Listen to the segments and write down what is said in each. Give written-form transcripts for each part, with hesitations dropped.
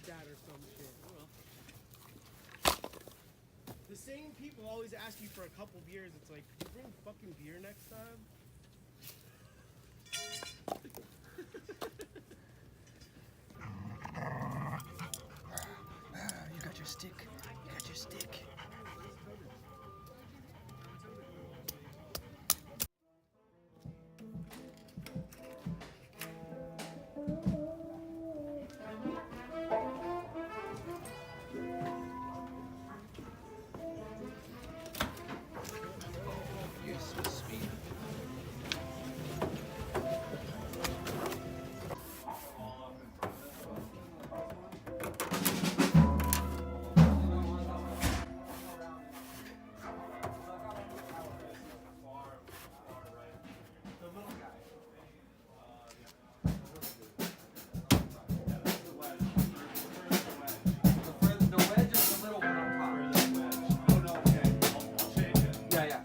that or some shit. The same people always ask you for a couple beers. It's like, can you bring fucking beer next time? You got your stick. You got your stick. You're so sweet. The wedge is the little one on top. Oh no, okay. I'll change it. Yeah, yeah.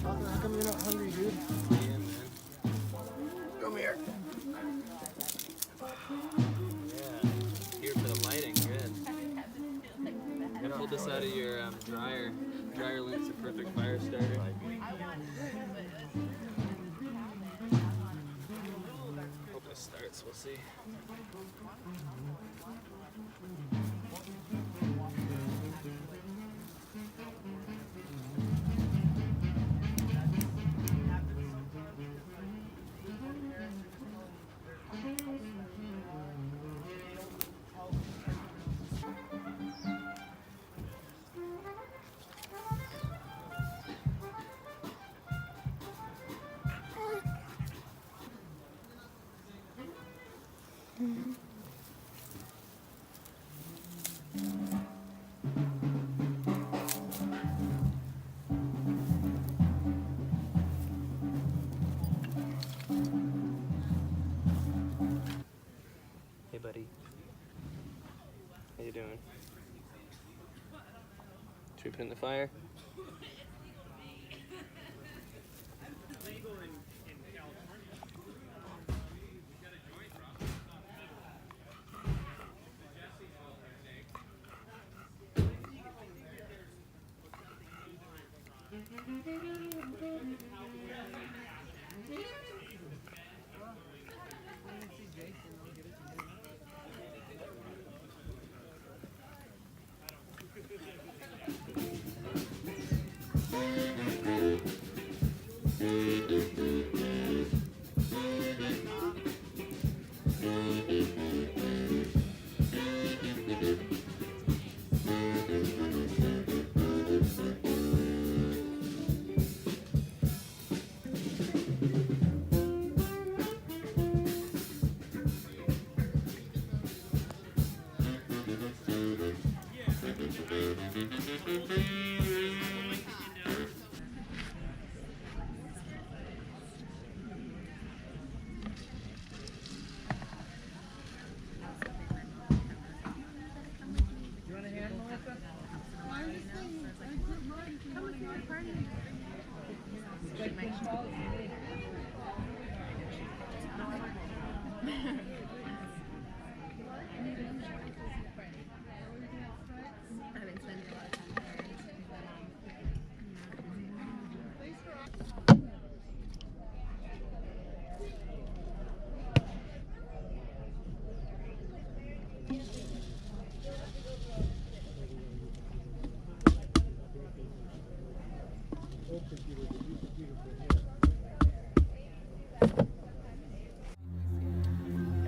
How come you're not hungry, dude? Yeah, man. Come here. Yeah. Here for the lighting, good. I pulled this out of your dryer. Dryer link's a perfect fire starter. Hope this starts, we'll see. Hey buddy. How you doing? Should we put it in the fire?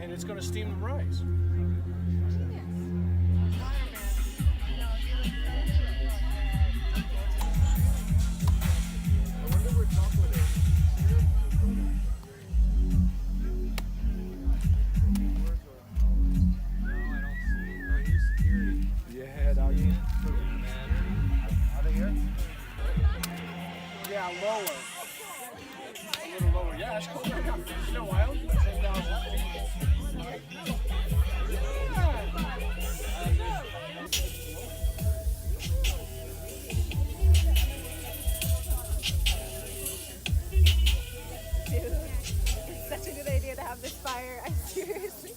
And it's gonna steam the rice. I wonder where chocolate is. Yeah, doggy. Out of here? Yeah, lower. A little lower. Yeah, that's cool. You know why? 10,000 feet. Dude, it's such a good idea to have this fire. I seriously.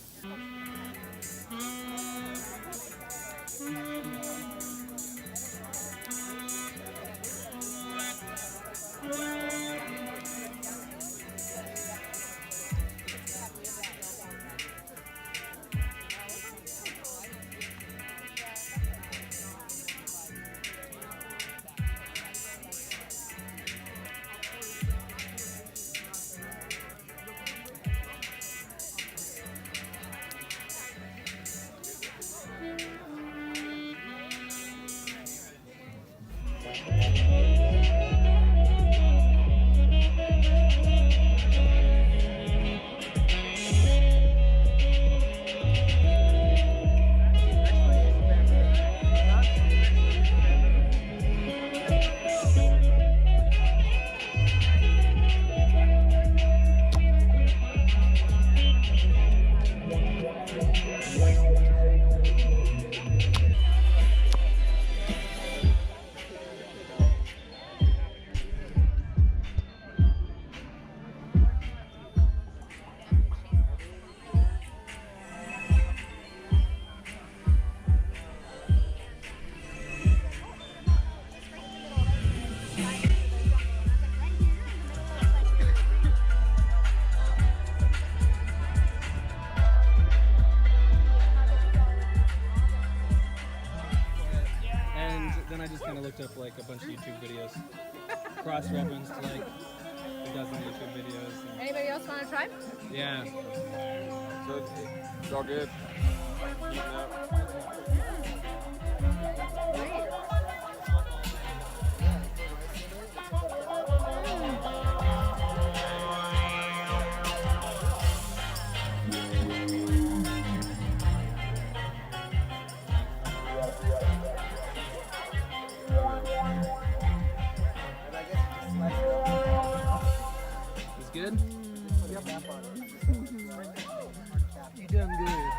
Then I just kind of looked up like a bunch of YouTube videos, cross-referenced like a dozen YouTube videos. And, Anybody else want to try? yeah. So it's all good. Eating up. It's good? You done good.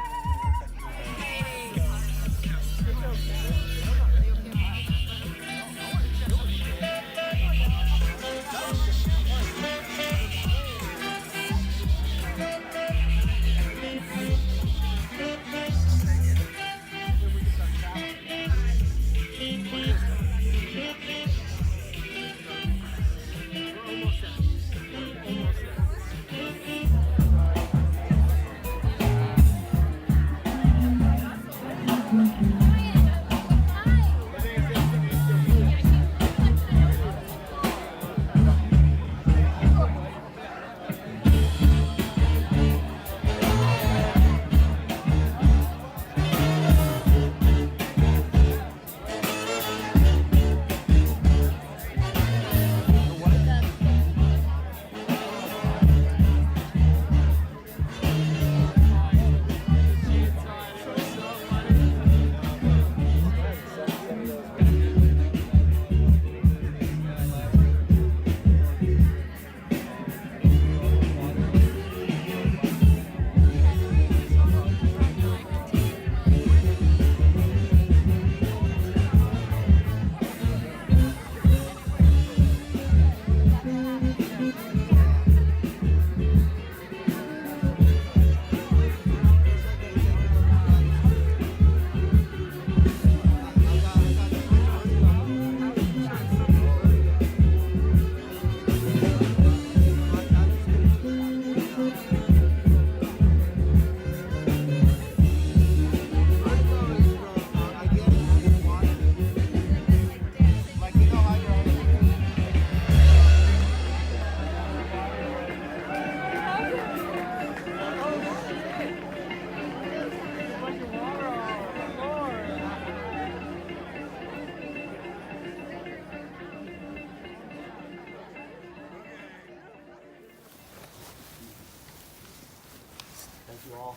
Thank you all.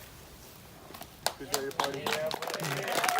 Appreciate your party.